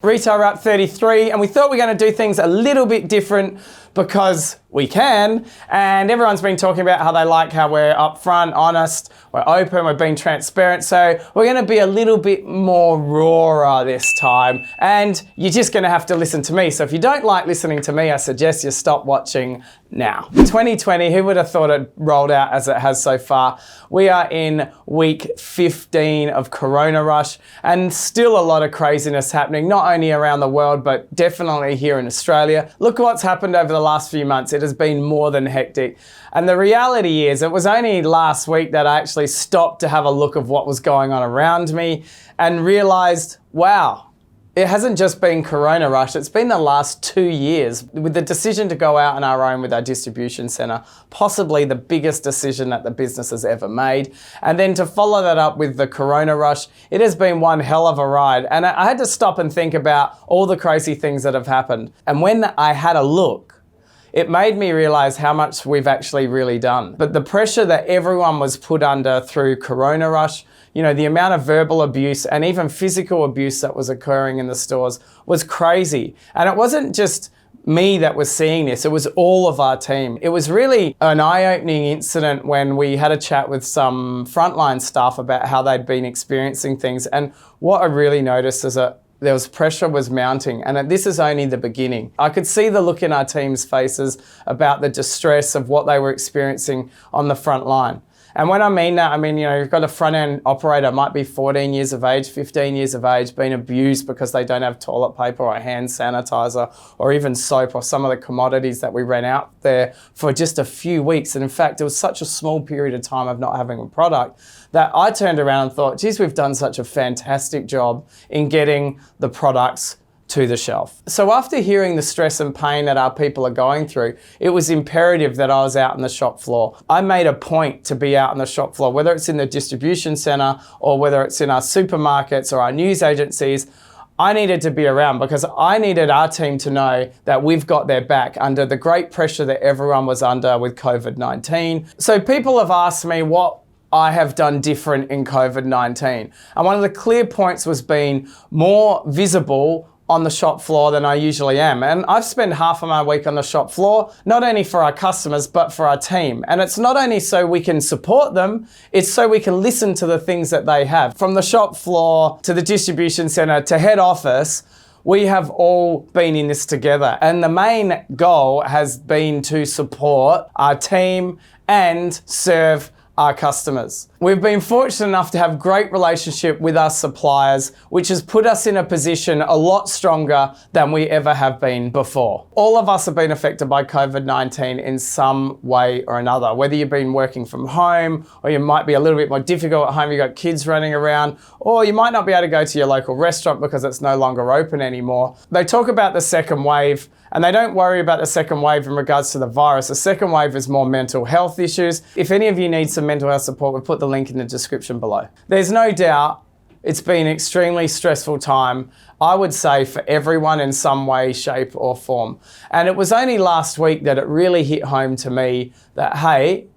Retail Wrap 33, and we thought we were going to do things a little bit different because we can, and everyone's been talking about how they like how we're upfront, honest, we're open, we're being transparent, so we're going to be a little bit more raw this time, and you're just going to have to listen to me. So if you don't like listening to me, I suggest you stop watching now. 2020, who would have thought it rolled out as it has so far? We are in week 15 of Corona Rush, and still a lot of craziness happening, not only around the world, but definitely here in Australia. Look what's happened over the last few months. It has been more than hectic. And the reality is, it was only last week that I actually stopped to have a look of what was going on around me and realized, wow, it hasn't just been Corona Rush, it's been the last 2 years with the decision to go out on our own with our distribution centre, possibly the biggest decision that the business has ever made. And then to follow that up with the Corona Rush, it has been one hell of a ride. And I had to stop and think about all the crazy things that have happened. And when I had a look, it made me realize how much we've actually really done. But the pressure that everyone was put under through Corona Rush, you know, the amount of verbal abuse and even physical abuse that was occurring in the stores was crazy. And it wasn't just me that was seeing this, it was all of our team. It was really an eye-opening incident when we had a chat with some frontline staff about how they'd been experiencing things. And what I really noticed is that pressure was mounting, and this is only the beginning. I could see the look in our team's faces about the distress of what they were experiencing on the front line. And when I mean that, I mean, you know, you've got a front-end operator, might be 14 years of age, 15 years of age, being abused because they don't have toilet paper or hand sanitizer or even soap or some of the commodities that we ran out there for just a few weeks. And in fact, it was such a small period of time of not having a product that I turned around and thought, geez, we've done such a fantastic job in getting the products to the shelf. So after hearing the stress and pain that our people are going through, it was imperative that I was out on the shop floor. I made a point to be out on the shop floor, whether it's in the distribution centre or whether it's in our supermarkets or our news agencies. I needed to be around because I needed our team to know that we've got their back under the great pressure that everyone was under with COVID-19. So people have asked me what I have done different in COVID-19. And one of the clear points was being more visible on the shop floor than I usually am. And I've spent half of my week on the shop floor, not only for our customers, but for our team. And it's not only so we can support them, it's so we can listen to the things that they have. From the shop floor to the distribution centre to head office, we have all been in this together. And the main goal has been to support our team and serve our customers. We've been fortunate enough to have great relationship with our suppliers, which has put us in a position a lot stronger than we ever have been before. All of us have been affected by COVID-19 in some way or another, whether you've been working from home, or you might be a little bit more difficult at home, you've got kids running around, or you might not be able to go to your local restaurant because it's no longer open anymore. They talk about the second wave, and they don't worry about the second wave in regards to the virus. The second wave is more mental health issues. If any of you need some mental health support, we've put the link in the description below. There's no doubt it's been an extremely stressful time, I would say, for everyone in some way, shape or form. And it was only last week that it really hit home to me that, hey,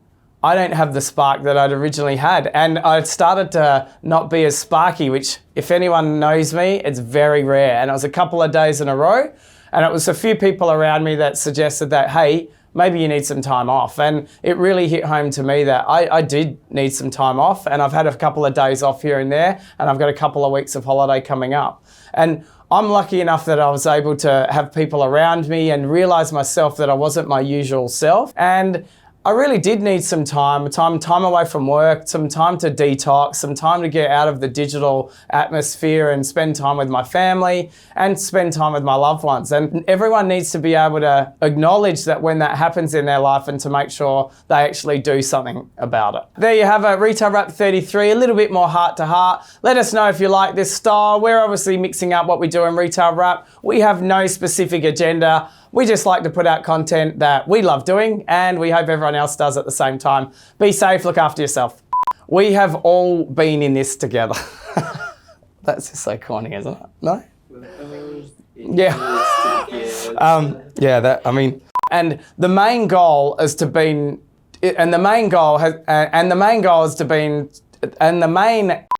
I don't have the spark that I'd originally had. And I started to not be as sparky, which if anyone knows me, it's very rare. And it was a couple of days in a row. And it was a few people around me that suggested that, hey, maybe you need some time off. And it really hit home to me that I did need some time off, and I've had a couple of days off here and there, and I've got a couple of weeks of holiday coming up. And I'm lucky enough that I was able to have people around me and realize myself that I wasn't my usual self. And I really did need some time away from work, some time to detox, some time to get out of the digital atmosphere and spend time with my family and spend time with my loved ones. And everyone needs to be able to acknowledge that when that happens in their life and to make sure they actually do something about it. There you have it, Retail Wrap 33, a little bit more heart to heart. Let us know if you like this style. We're obviously mixing up what we do in Retail Wrap. We have no specific agenda. We just like to put out content that we love doing, and we hope everyone else does at the same time. Be safe, look after yourself. We have all been in this together. That's just so corny, isn't it? No? Yeah. Yeah, that, I mean, and the main goal is to be, and the main goal has, and the main goal is to be, and the main